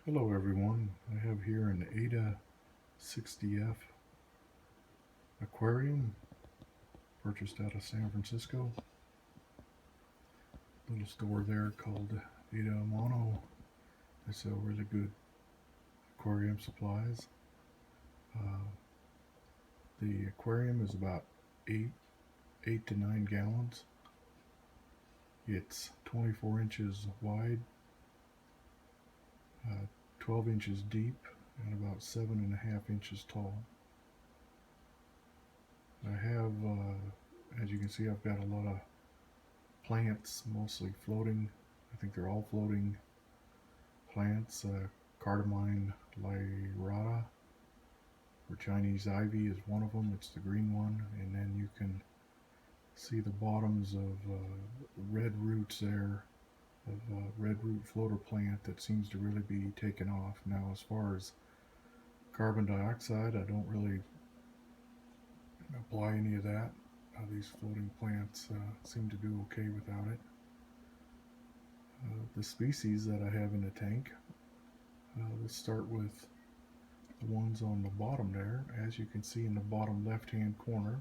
Hello everyone, I have here an ADA 60F aquarium purchased out of San Francisco. Little store there called ADA Amano. They sell really good aquarium supplies. Uh, the aquarium is about 8 to 9 gallons. It's 24 inches wide, 12 inches deep, and about 7.5 inches tall. I have, as you can see, I've got a lot of plants, mostly floating. I think they're all floating plants. Cardamine Lyrata, or Chinese ivy, is one of them. It's the green one, and then you can see the bottoms of red roots there, of red root floater plant that seems to really be taking off. Now, as far as carbon dioxide, I don't really apply any of that. These floating plants seem to do okay without it. The species that I have in the tank, let's start with the ones on the bottom there. As you can see in the bottom left hand corner,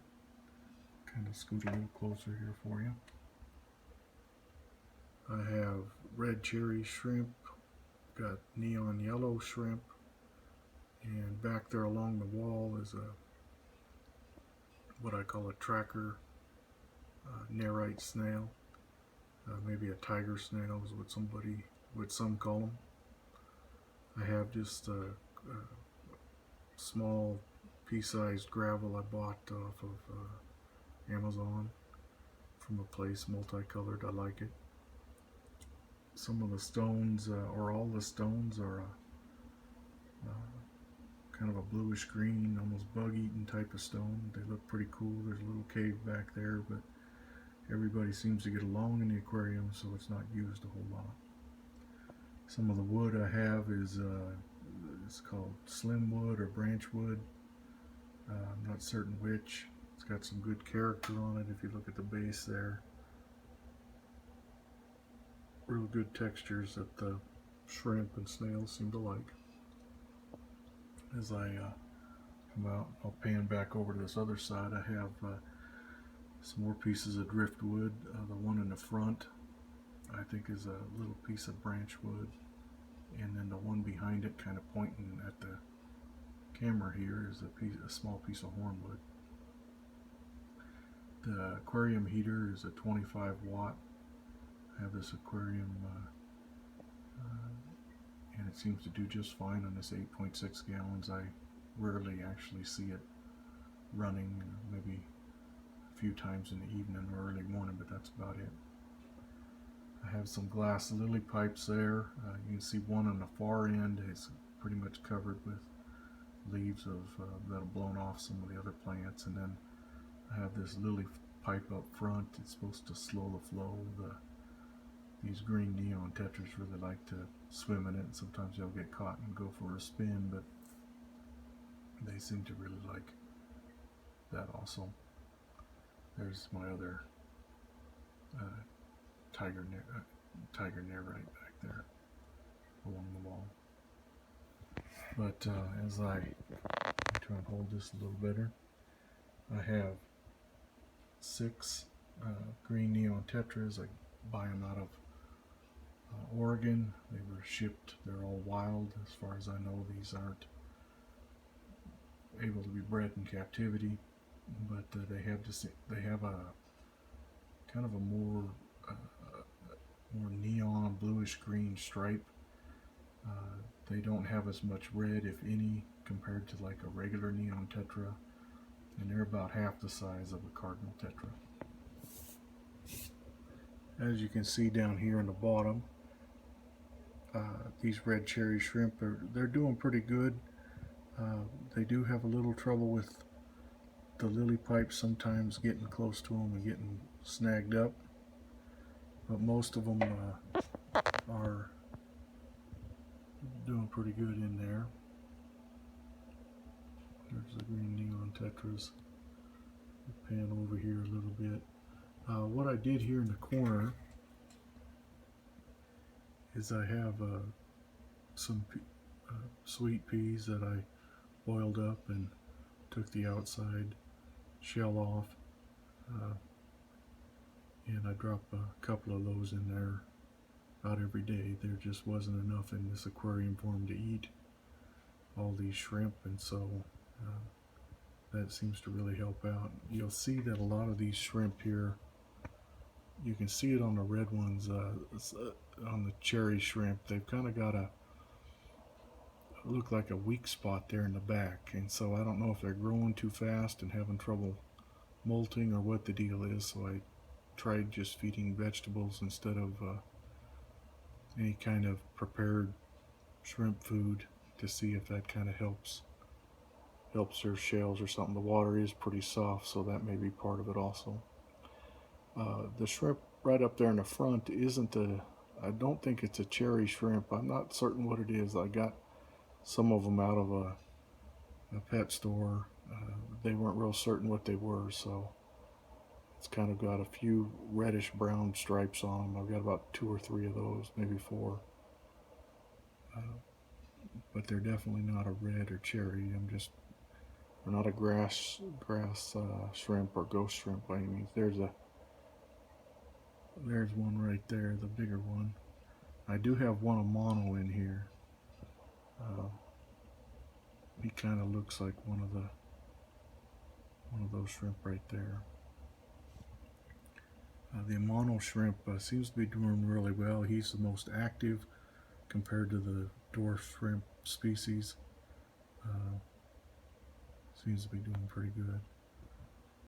kind of scoot a little closer here for you. I have red cherry shrimp, got neon yellow shrimp, and back there along the wall is what I call a tracker Nerite snail, maybe a tiger snail is what some call them. I have just a small pea-sized gravel I bought off of Amazon from a place, multicolored. I like it. Some of the stones, or all the stones, are kind of a bluish green, almost bug-eaten type of stone. They look pretty cool. There's a little cave back there, but everybody seems to get along in the aquarium, so it's not used a whole lot. Some of the wood I have is it's called slim wood or branch wood. I'm not certain which. It's got some good character on it if you look at the base there. Real good textures that the shrimp and snails seem to like. As I come out, I'll pan back over to this other side. I have some more pieces of driftwood. The one in the front, I think, is a little piece of branch wood, and then the one behind it, kind of pointing at the camera here, is a small piece of hornwood. The aquarium heater is a 25 watt. I have this aquarium and it seems to do just fine on this 8.6 gallons. I rarely actually see it running, maybe a few times in the evening or early morning, but that's about it. I have some glass lily pipes there. You can see one on the far end is pretty much covered with leaves that have blown off some of the other plants, and then I have this lily pipe up front. It's supposed to slow the flow. These green neon tetras really like to swim in it, and sometimes they'll get caught and go for a spin, but they seem to really like that also. There's my other tiger nerite back there along the wall. But as I try and hold this a little better, I have 6 green neon tetras. I buy them out of Oregon. They were shipped. They're all wild. As far as I know, these aren't able to be bred in captivity, but they have a kind of a more neon bluish green stripe. They don't have as much red, if any, compared to like a regular neon tetra, and they're about half the size of a cardinal tetra. As you can see down here in the bottom, these red cherry shrimp, they're doing pretty good. They do have a little trouble with the lily pipes sometimes getting close to them and getting snagged up, but most of them are doing pretty good in there. There's the green neon tetras. Pan over here a little bit. What I did here in the corner is I have some sweet peas that I boiled up and took the outside shell off, and I drop a couple of those in there about every day. There just wasn't enough in this aquarium for them to eat all these shrimp, and so that seems to really help out. You'll see that a lot of these shrimp here, you can see it on the red ones, on the cherry shrimp, they've kind of got a look like a weak spot there in the back, and so I don't know if they're growing too fast and having trouble molting or what the deal is. So I tried just feeding vegetables instead of any kind of prepared shrimp food to see if that kind of helps their shells or something. The water is pretty soft, so that may be part of it also. The shrimp right up there in the front isn't I don't think it's a cherry shrimp. I'm not certain what it is. I got some of them out of a pet store. They weren't real certain what they were, so it's kind of got a few reddish brown stripes on them. I've got about 2 or 3 of those, maybe 4. But they're definitely not a red or cherry. They're not a grass shrimp or ghost shrimp by any means. There's one right there, the bigger one. I do have one Amano in here. He kind of looks like one of those shrimp right there. The Amano Shrimp seems to be doing really well. He's the most active compared to the Dwarf shrimp species. Seems to be doing pretty good.